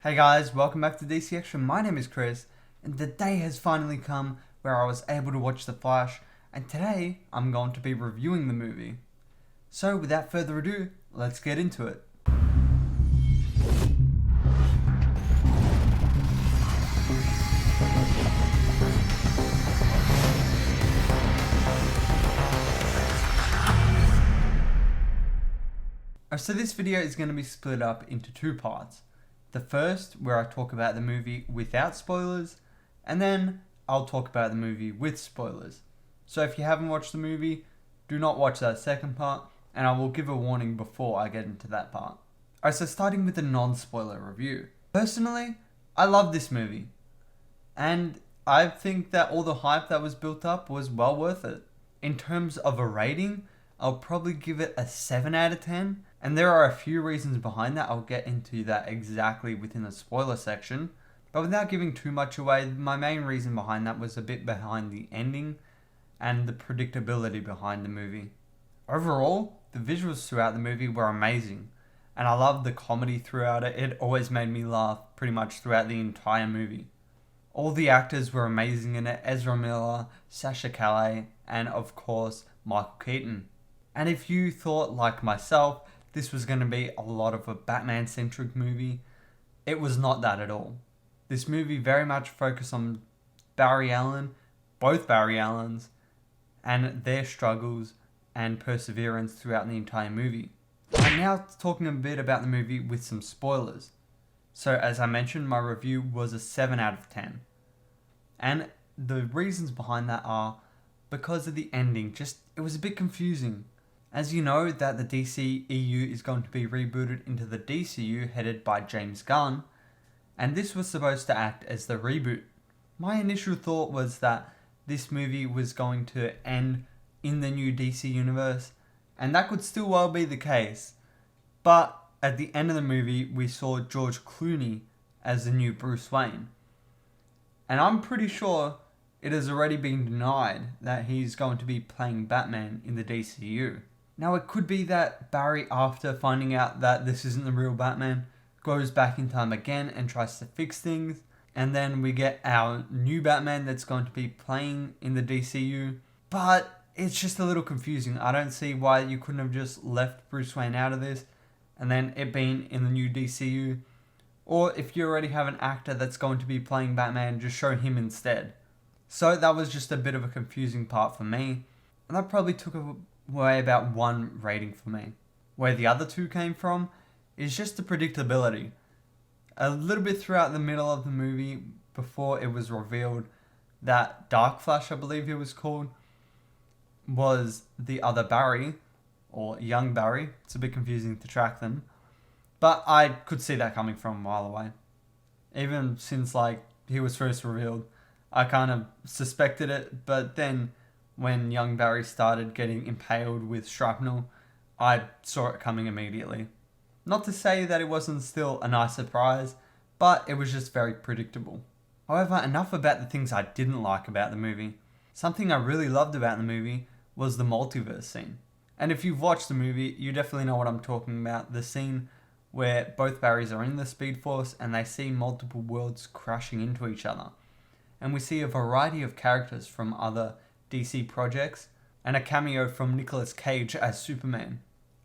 Hey guys, welcome back to DC Extra. My name is Chris, and the day has finally come where I was able to watch The Flash, and today I'm going to be reviewing the movie. So without further ado, let's get into it. So this video is going to be split up into two parts. The first, where I talk about the movie without spoilers, and then I'll talk about the movie with spoilers. So if you haven't watched the movie, do not watch that second part, and I will give a warning before I get into that part. Alright, so starting with the non-spoiler review. Personally, I love this movie, and I think that all the hype that was built up was well worth it. In terms of a rating, I'll probably give it a 7 out of 10. And there are a few reasons behind that. I'll get into that exactly within the spoiler section. But without giving too much away, my main reason behind that was a bit behind the ending and the predictability behind the movie. Overall, the visuals throughout the movie were amazing. And I loved the comedy throughout it. It always made me laugh pretty much throughout the entire movie. All the actors were amazing in it. Ezra Miller, Sasha Calle, and of course, Michael Keaton. And if you thought, like myself, this was going to be a lot of a Batman-centric movie, it was not that at all. This movie very much focused on Barry Allen, both Barry Allens, and their struggles and perseverance throughout the entire movie. I'm now talking a bit about the movie with some spoilers. So as I mentioned, my review was a 7 out of 10. And the reasons behind that are because of the ending. It was a bit confusing. As you know, that the DCEU is going to be rebooted into the DCU headed by James Gunn, and this was supposed to act as the reboot. My initial thought was that this movie was going to end in the new DC universe, and that could still well be the case. But at the end of the movie, we saw George Clooney as the new Bruce Wayne. And I'm pretty sure it has already been denied that he's going to be playing Batman in the DCU. Now, it could be that Barry, after finding out that this isn't the real Batman, goes back in time again and tries to fix things. And then we get our new Batman that's going to be playing in the DCU. But it's just a little confusing. I don't see why you couldn't have just left Bruce Wayne out of this and then it being in the new DCU. Or if you already have an actor that's going to be playing Batman, just show him instead. So that was just a bit of a confusing part for me. And that probably took away about 1 rating for me. Where the other 2 came from is just the predictability. A little bit throughout the middle of the movie, before it was revealed that Dark Flash, I believe it was called, was the other Barry, or young Barry. It's a bit confusing to track them. But I could see that coming from a mile away. Even since he was first revealed, I kind of suspected it, but then when young Barry started getting impaled with shrapnel, I saw it coming immediately. Not to say that it wasn't still a nice surprise, but it was just very predictable. However, enough about the things I didn't like about the movie. Something I really loved about the movie was the multiverse scene. And if you've watched the movie, you definitely know what I'm talking about. The scene where both Barrys are in the Speed Force and they see multiple worlds crashing into each other. And we see a variety of characters from other DC projects, and a cameo from Nicolas Cage as Superman.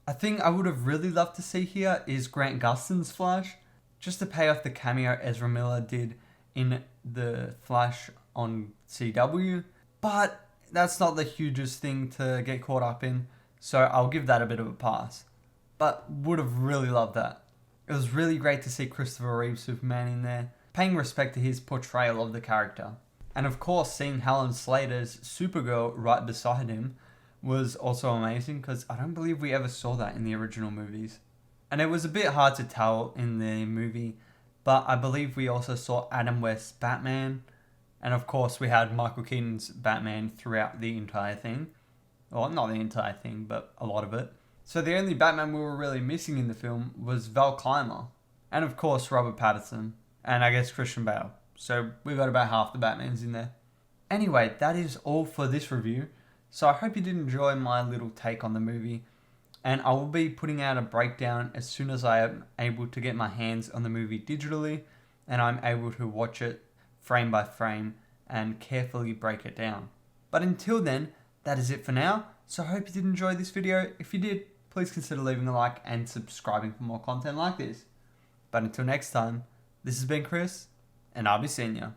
A thing I would have really loved to see here is Grant Gustin's Flash, just to pay off the cameo Ezra Miller did in the Flash on CW, but that's not the hugest thing to get caught up in, so I'll give that a bit of a pass. But would have really loved that. It was really great to see Christopher Reeve Superman in there, paying respect to his portrayal of the character. And of course, seeing Helen Slater's Supergirl right beside him was also amazing, because I don't believe we ever saw that in the original movies. And it was a bit hard to tell in the movie, but I believe we also saw Adam West's Batman, and of course we had Michael Keaton's Batman throughout the entire thing. Well, not the entire thing, but a lot of it. So the only Batman we were really missing in the film was Val Kilmer, and of course Robert Pattinson, and I guess Christian Bale. So we've got about half the Batmans in there. Anyway, that is all for this review. So I hope you did enjoy my little take on the movie. And I will be putting out a breakdown as soon as I am able to get my hands on the movie digitally and I'm able to watch it frame by frame and carefully break it down. But until then, that is it for now. So I hope you did enjoy this video. If you did, please consider leaving a like and subscribing for more content like this. But until next time, this has been Chris, and I'll be seeing you.